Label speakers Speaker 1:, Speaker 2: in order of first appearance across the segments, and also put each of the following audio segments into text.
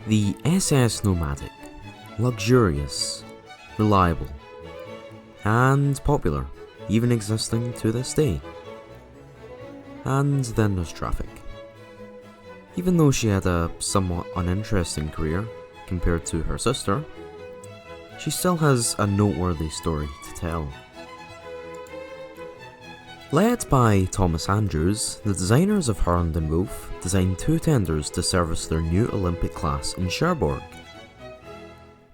Speaker 1: The SS Nomadic, luxurious, reliable, and popular, even existing to this day. And then there's Traffic. Even though she had a somewhat uninteresting career compared to her sister, she still has a noteworthy story to tell. Led by Thomas Andrews, the designers of Harland & Wolff designed two tenders to service their new Olympic class in Cherbourg.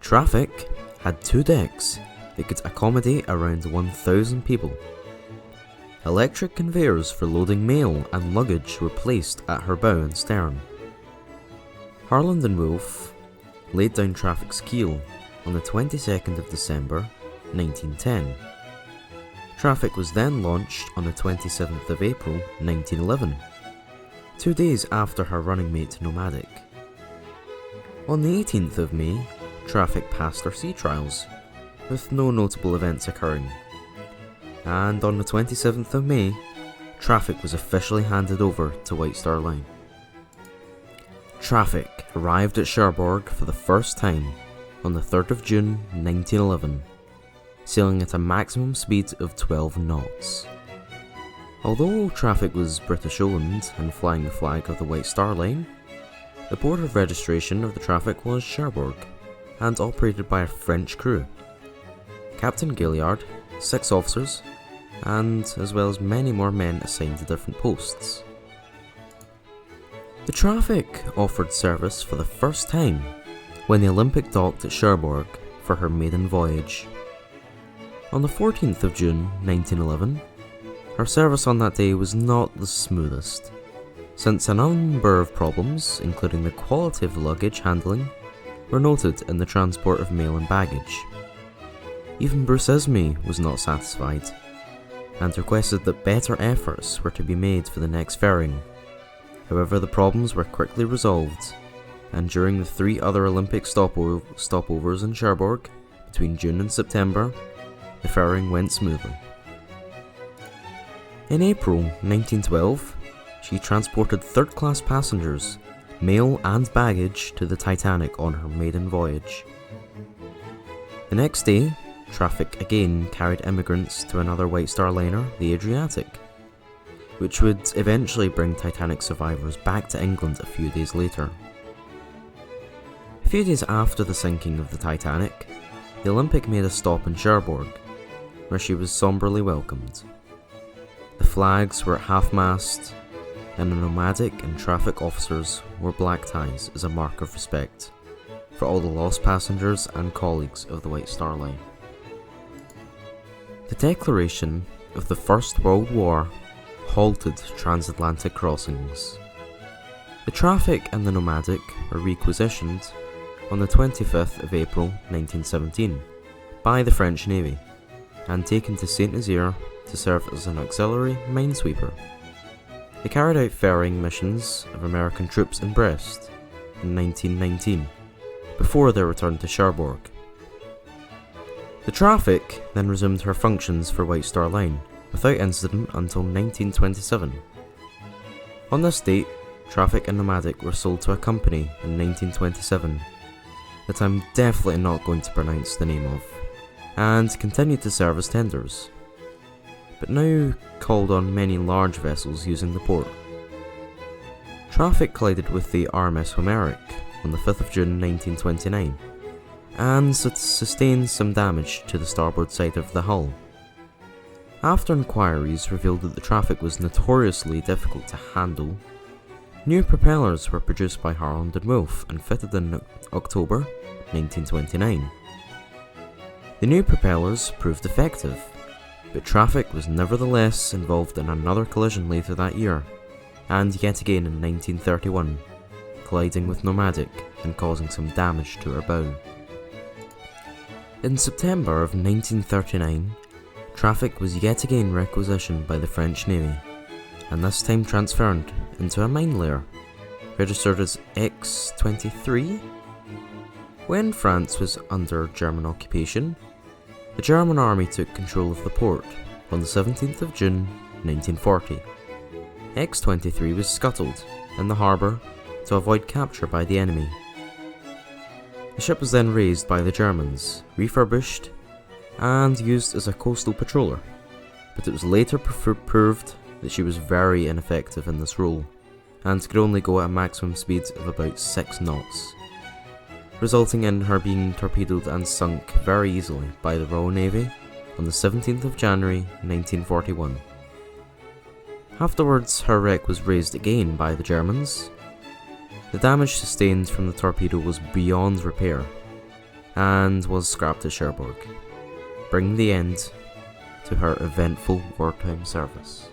Speaker 1: Traffic had two decks that could accommodate around 1,000 people. Electric conveyors for loading mail and luggage were placed at her bow and stern. Harland & Wolff laid down Traffic's keel on the 22nd of December 1910. Traffic was then launched on the 27th of April 1911, 2 days after her running mate Nomadic. On the 18th of May, Traffic passed her sea trials, with no notable events occurring. And on the 27th of May, Traffic was officially handed over to White Star Line. Traffic arrived at Cherbourg for the first time on the 3rd of June 1911, sailing at a maximum speed of 12 knots. Although Traffic was British owned and flying the flag of the White Star Line, the board of registration of the Traffic was Cherbourg and operated by a French crew. Captain Gilliard, 6 officers, and as well as many more men assigned to different posts. The Traffic offered service for the first time when the Olympic docked at Cherbourg for her maiden voyage. On the 14th of June 1911, her service on that day was not the smoothest, since a number of problems, including the quality of the luggage handling, were noted in the transport of mail and baggage. Even Bruce Ismay was not satisfied, and requested that better efforts were to be made for the next ferrying. However, the problems were quickly resolved, and during the 3 other Olympic stopovers in Cherbourg between June and September, the ferrying went smoothly. In April 1912, she transported third-class passengers, mail and baggage to the Titanic on her maiden voyage. The next day, Traffic again carried immigrants to another White Star liner, the Adriatic, which would eventually bring Titanic survivors back to England a few days later. A few days after the sinking of the Titanic, the Olympic made a stop in Cherbourg, where she was somberly welcomed. The flags were at half-mast, and the Nomadic and Traffic officers wore black ties as a mark of respect for all the lost passengers and colleagues of the White Star Line. The declaration of the First World War halted transatlantic crossings. The Traffic and the Nomadic were requisitioned on the 25th of April 1917 by the French Navy and taken to Saint-Nazaire to serve as an auxiliary minesweeper. They carried out ferrying missions of American troops in Brest in 1919, before their return to Cherbourg. The Traffic then resumed her functions for White Star Line without incident until 1927. On this date, Traffic and Nomadic were sold to a company in 1927 that I'm definitely not going to pronounce the name of, and continued to serve as tenders, but now called on many large vessels using the port. Traffic collided with the RMS Homeric on the 5th of June 1929, and sustained some damage to the starboard side of the hull. After inquiries revealed that the Traffic was notoriously difficult to handle, new propellers were produced by Harland & Wolff and fitted in October 1929. The new propellers proved effective, but Traffic was nevertheless involved in another collision later that year, and yet again in 1931, colliding with Nomadic and causing some damage to her bow. In September of 1939, Traffic was yet again requisitioned by the French Navy, and this time transferred into a mine layer, registered as X-23. When France was under German occupation, the German army took control of the port on the 17th of June 1940. X-23 was scuttled in the harbour to avoid capture by the enemy, The ship was then raised by the Germans, refurbished, and used as a coastal patroller, but it was later proved that she was very ineffective in this role, and could only go at a maximum speed of about 6 knots, resulting in her being torpedoed and sunk very easily by the Royal Navy on the 17th of January 1941. Afterwards, her wreck was raised again by the Germans. The damage sustained from the torpedo was beyond repair, and was scrapped at Cherbourg, bringing the end to her eventful wartime service.